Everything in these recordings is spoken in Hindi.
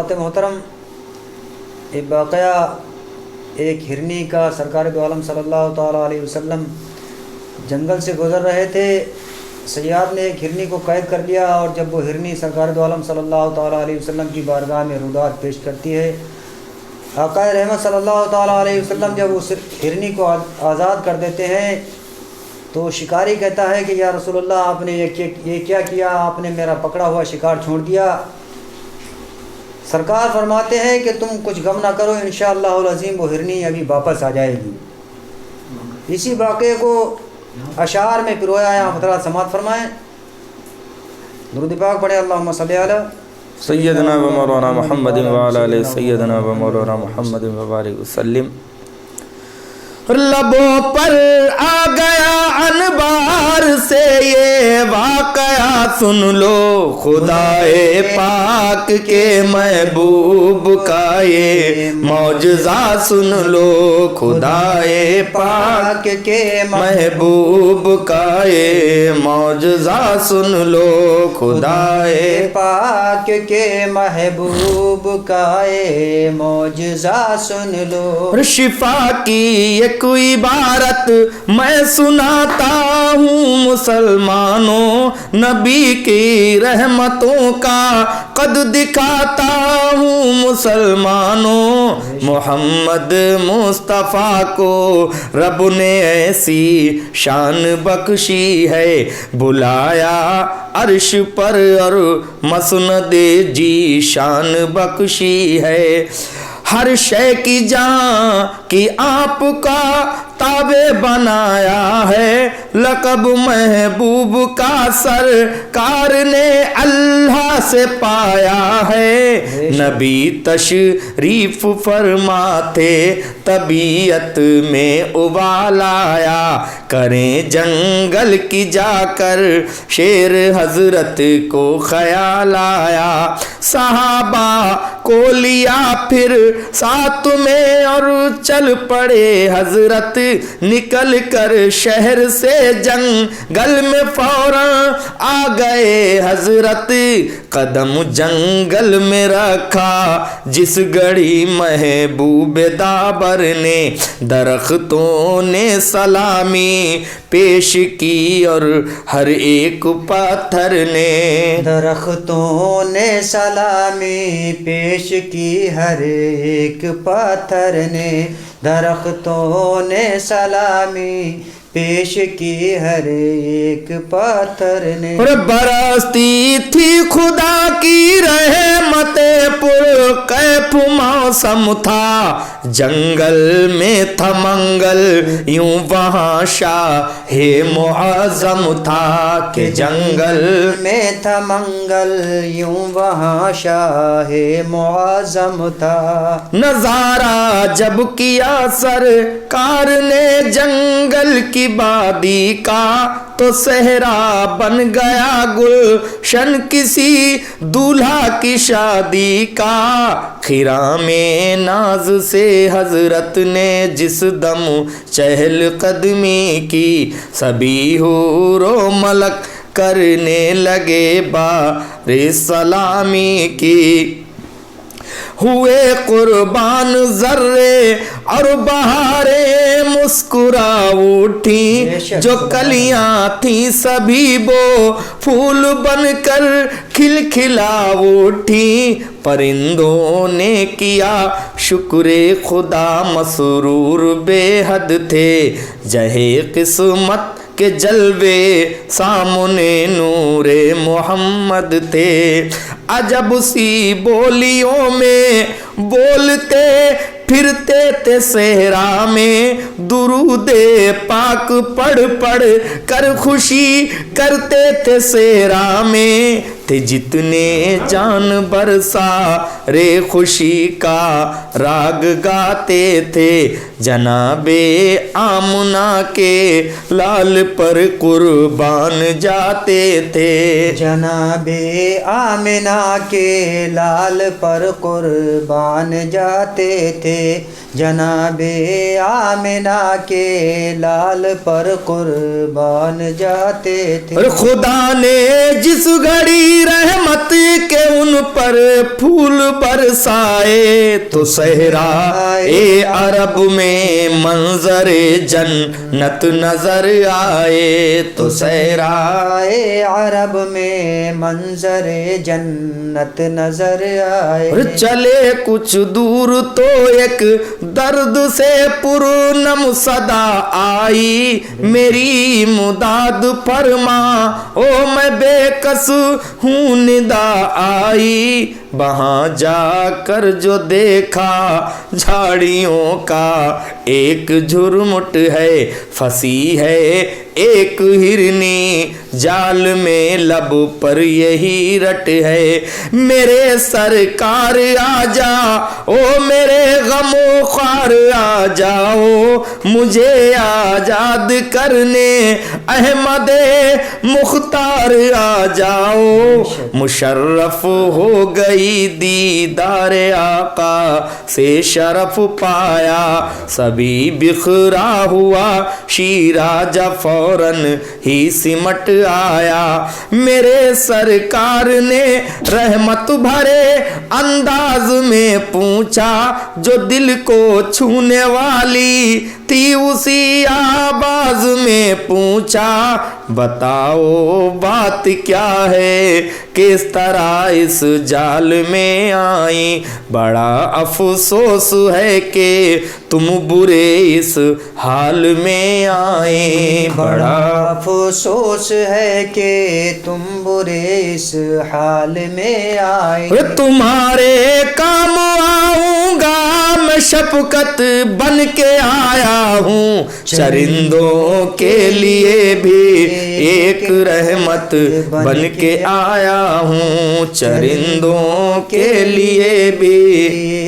हज़रात मोहतरम, एक वाक़या एक हिरनी का सरकार दो आलम सल्लल्लाहु ताला अलैहि वसल्लम जंगल से गुज़र रहे थे। सय्याद ने एक हिरनी को कैद कर लिया और जब वो हिरनी सरकार दो आलम सल्लल्लाहु ताला अलैहि वसल्लम की बारगाह में रुदात पेश करती है, आक़ा रहमत सल्लल्लाहु ताला अलैहि वसल्लम जब उस हिरनी को आज़ाद कर देते हैं तो शिकारी कहता है कि या रसूलुल्लाह, आपने ये क्या किया, आपने मेरा पकड़ा हुआ शिकार छोड़ दिया। सरकार फरमाते हैं कि तुम कुछ गम ना करो, इंशाअल्लाहुल अज़ीम वो हिरनी अभी वापस आ जाएगी। इसी वाक़े को अशार में पिरोया है, आप हज़रात समात फरमाएँ। दुरूद पाक पढ़े, अल्लाहुम्मा सल्ली अला सय्यदना व मौलाना मुहम्मद व अला आलि सय्यदना व मौलाना मुहम्मद व बारिक वसल्लम। लबों पर आ गया अनबार से ये वाक़या सुन लो, खुदाए पाक के महबूब का ये मौजज़ा सुन लो, खुदाए पाक के महबूब का ये मौजज़ा सुन लो, खुदाए पाक के महबूब का ये मौजज़ा सुन लो। शिफा की एक इबारत मैं सुनाता हूँ मुसलमानों, नबी की रहमतों का कद दिखाता हूँ मुसलमानों। मोहम्मद मुस्तफ़ा को रब ने ऐसी शान बख्शी है, बुलाया अर्श पर और मसनदे जी शान बख्शी है। हर शय की जहाँ की आपका ताबे बनाया है, लक़ब महबूब का सरकार ने अल्लाह से पाया है। नबी तशरीफ फरमाते तबीयत में उबाल आया, करें जंगल की जाकर शेर हजरत को ख्याल आया। सहाबा को लिया फिर साथ में और चल पड़े हजरत, निकल कर शहर से जंगल में फौरन आ गए हजरत। कदम जंगल में रखा जिस घड़ी महबूब दाबर ने, दरख्तों ने सलामी पेश की और हर एक पत्थर ने, दरख्तों ने सलामी पेश की हर एक पत्थर ने, दरख्तों ने सलामी पेश की हर एक पत्थर ने। और बरसती थी खुदा की रहमतें, पुर कैफ मौसम था, जंगल में था मंगल यूं वहाँ शाहे मुअज़्ज़म था, कि जंगल में था मंगल यूं वहाँ शाहे मुअज़्ज़म था। नजारा जब किया सरकार ने जंगल की बादी का, तो सहरा बन गया गुलशन किसी दूल्हा की शादी का। खिरा में नाज से हजरत ने जिस दम चहल कदमी की, सभी हूरो मलक करने लगे बारे सलामी की। हुए कुर्बान जर्रे और बहारे मुस्कुरा उठी, जो कलियां थी सभी वो फूल बनकर खिलखिला उठी। परिंदों ने किया शुक्रे खुदा, मसरूर बेहद थे, जहे किस्मत के जलवे सामने नूरे मोहम्मद थे। अजब सी बोलियों में बोलते फिरते थे सहरा में, दुरूदे पाक पढ़ पढ़ कर खुशी करते थे सहरा में। थे जितने जानवर सारे खुशी का राग गाते थे, जनाबे आमना के लाल पर कुर्बान जाते थे, जनाबे आमिना के लाल पर कुर्बान जाते थे, जनाबे आमिना के लाल पर कुर्बान जाते थे। और खुदा ने जिस घड़ी रहमत के उन पर फूल बरसाए तो सहरा ए अरब में मंजरे जन्नत नजर आए, तो सहरा ए अरब में मंजरे जन्नत नजर आए। चले कुछ दूर तो एक दर्द से पुरनम सदा आई, मेरी मुदाद फरमा ओ मैं बेकस हूँ निदा आई। वहाँ जाकर जो देखा झाड़ियों का एक झुरमुट है, फंसी है एक हिरनी जाल में लब पर यही रट है। मेरे सरकार आजा ओ मेरे गमो ख्वार आ जाओ, मुझे आजाद करने अहमदे मुख्तार आ जाओ। मुशर्रफ हो गई दीदार आका से शरफ पाया, सभी बिखरा हुआ शीराजा फौरन ही सिमट आया। मेरे सरकार ने रहमत भरे अंदाज में पूछा, जो दिल को छूने वाली थी उसी आवाज में पूछा, बताओ बात क्या है किस तरह इस जाल में आई। बड़ा अफसोस है कि तुम बुरे इस हाल में आए, बड़ा अफसोस है कि तुम बुरे इस हाल में आए। तुम्हारे काम आऊंगा मैं शफकत बन के आया हूँ, चरिंदों के लिए भी एक रहमत बन के आया हूँ, चरिंदों के लिए भी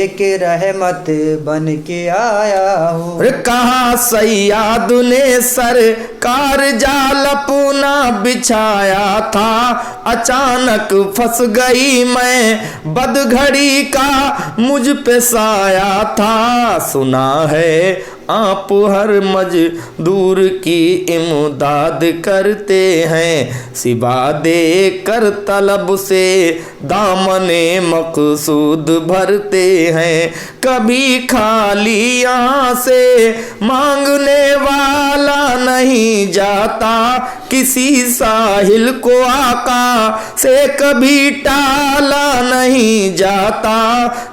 एक रहमत बन के आया हूँ। कहा सैयाद ने सरकार जाल अपना बिछाया था, अचानक फंस गई मैं बदघड़ी का मुझ पे साया था। सुना है आप हर मजदूर की इमदाद करते हैं, सिवा दे कर तलब से दामने मकसूद भरते हैं। कभी खाली यहाँ से मांगने वाला नहीं जाता, किसी साहिल को आका से कभी टाला नहीं जाता।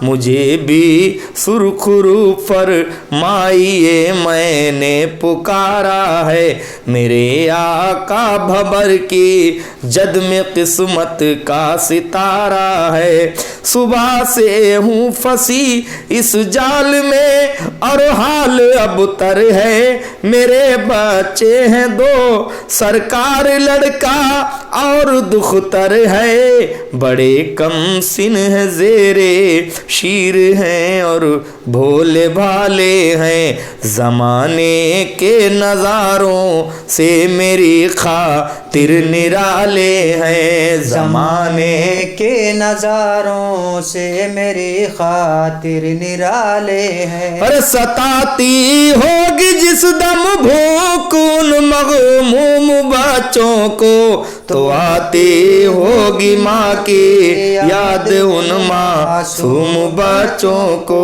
मुझे भी सुरखुरु फरमाइए मैंने पुकारा है, मेरे आका भबर की जद में किस्मत का सितारा है। सुबह से हूँ फंसी इस जाल में और हाल अब तर है, मेरे बच्चे हैं दो सरकार लड़का और दुख्तर है। बड़े कम सिन है जेरे शीर हैं और भोले भाले हैं, जमाने के नजारों से मेरी खातिर निराले हैं, जमाने के नजारों से मेरी खातिर निराले हैं। अरे सताती होगी जिस दम भूख उन मगमूम बच्चों को, तो आती होगी माँ की याद उन मासूम बच्चों को,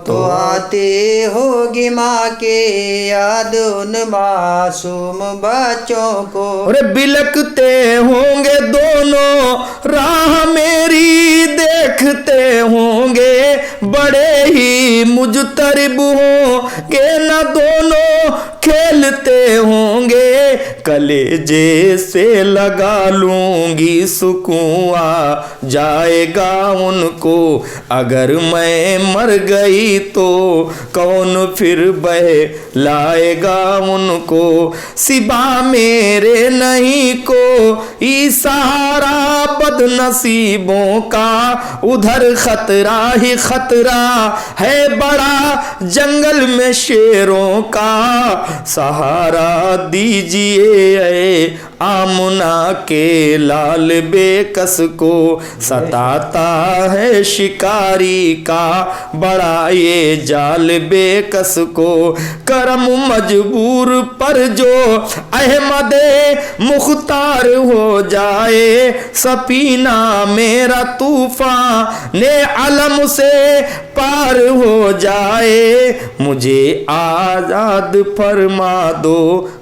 तो आती होगी माँ की याद उन मासूम बच्चों को। अरे बिलकते होंगे दोनों राह मेरी देखते होंगे, बड़े ही मुजतरिब होंगे न दोनों खेलते होंगे। कलेजे से लगा लूंगी सुकून आ जाएगा उनको, अगर मैं मर गई तो कौन फिर बह लाएगा उनको। सिवा मेरे नहीं को इशारा बदनसीबों का, उधर खतरा ही खतरा है बड़ा जंगल में शेरों का। सहारा दीजिए कीजिए ऐ आमना के लाल बेकस को, सताता है शिकारी का बड़ा ये जाल बेकस को। करम मजबूर पर जो अहमदे मुख्तार हो जाए, सफीना मेरा तूफान ने अलम से पार हो जाए। मुझे आजाद फरमा दो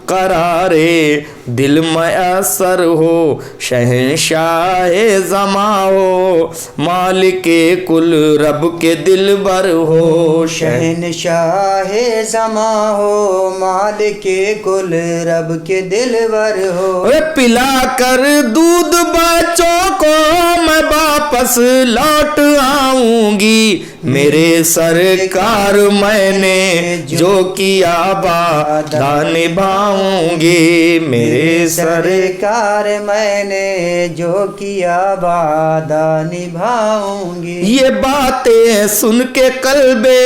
करारे दिल मयसर हो, शहंशाहे ज़मा हो, मालिके कुल रब के दिलबर हो। शहंशाहे ज़मा हो, मालिके कुल रब के दिलबर हो। पिला कर दूध बच्चों को मैं वापस लौट आऊंगी, मेरे सरकार मैंने जो किया वादा निभाऊंगी, मेरे सरकार मैंने जो किया वादा निभाऊंगी। ये बातें सुन के कल्बे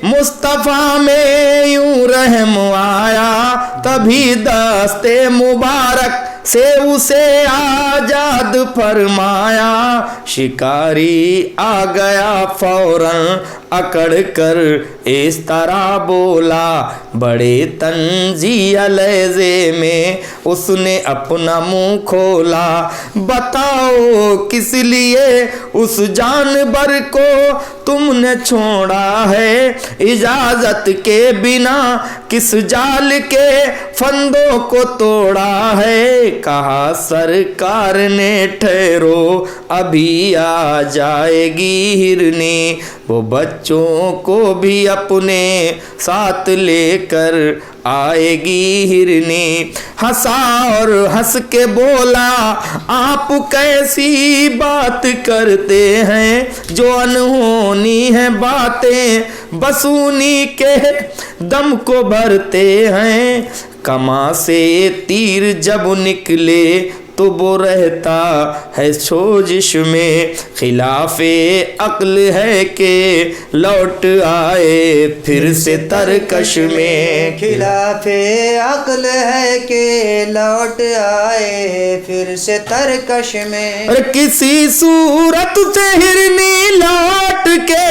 मुस्तफा में यूं रहम आया, तभी दस्ते मुबारक से उसे आजाद फरमाया। शिकारी आ गया फौरन अकड़ कर इस तरह बोला, बड़े तंजीह लहजे में उसने अपना मुंह खोला। बताओ किस लिए उस जानवर को तुमने छोड़ा है, इजाजत के बिना किस जाल के फंदों को तोड़ा है। कहा सरकार ने ठहरो अभी आ जाएगी हिरनी, वो बच्चों को भी अपने साथ लेकर आएगी हिरनी। हंसा और हंस के बोला, आप कैसी बात करते हैं, जो अनहोनी है बातें बस उन्हीं के दम को भरते हैं। कमा से तीर जब निकले तो वो रहता है सोजिश में, खिलाफे अक्ल है के लौट आए फिर से तरकश में। खिलाफे अक्ल है के लौट आए फिर से तरकश में। और किसी सूरत से हिरनी लौट के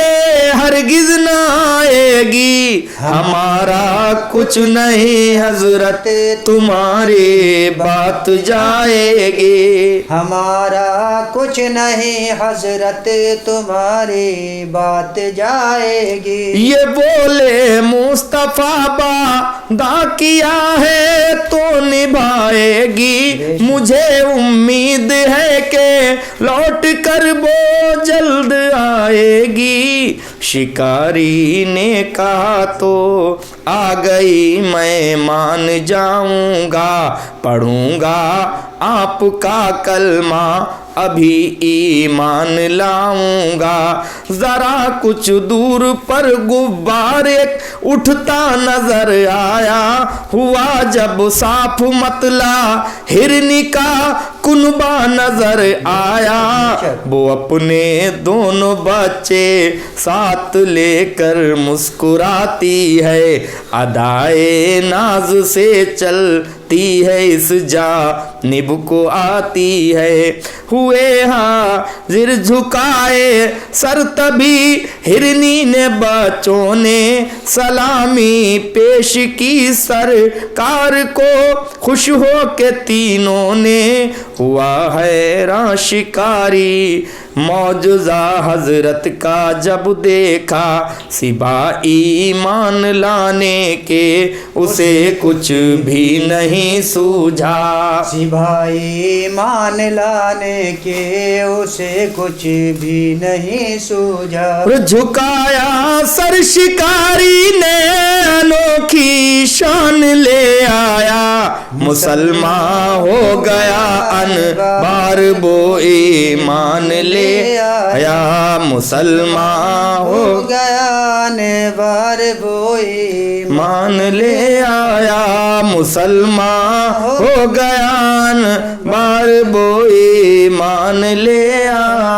हरगिज न आएगी, हमारा कुछ नहीं हजरत तुम्हारी बात जाएगी। हमारा कुछ नहीं हजरत तुम्हारी बात जाएगी। ये बोले मुस्तफा वादा किया है तो निभाएगी, मुझे उम्मीद है कि लौट कर वो जल्द आएगी। शिकारी ने कहा तो आ गई मैं मान जाऊंगा, पढ़ूंगा आपका कलमा अभी ईमान लाऊंगा। जरा कुछ दूर पर गुब्बारे उठता नजर आया, हुआ जब साफ मतला हिरनी का कुनबा नजर आया। वो अपने दोनों बच्चे साथ लेकर मुस्कुराती है, अदाए नाज से चलती है इस जानिब को आती है। हुए हाजिर झुकाए सर तभी हिरनी ने बच्चों ने सलामी पेश की सरकार को, खुश हो के तीनों ने हुआ हैरान शिकारी मौजूजा हजरत का जब देखा। सिपाही ईमान लाने के उसे कुछ भी नहीं सूझा, सिपाही ईमान लाने के उसे कुछ भी नहीं सूझा। झुकाया सर शिकारी ने अनोखी शान ले आया, मुसलमान हो गया अनबार वो ईमान ले आया। मुसलमान हो गया ने बार वो ईमान ले आया, मुसलमान हो गया बार वो ईमान ले आया।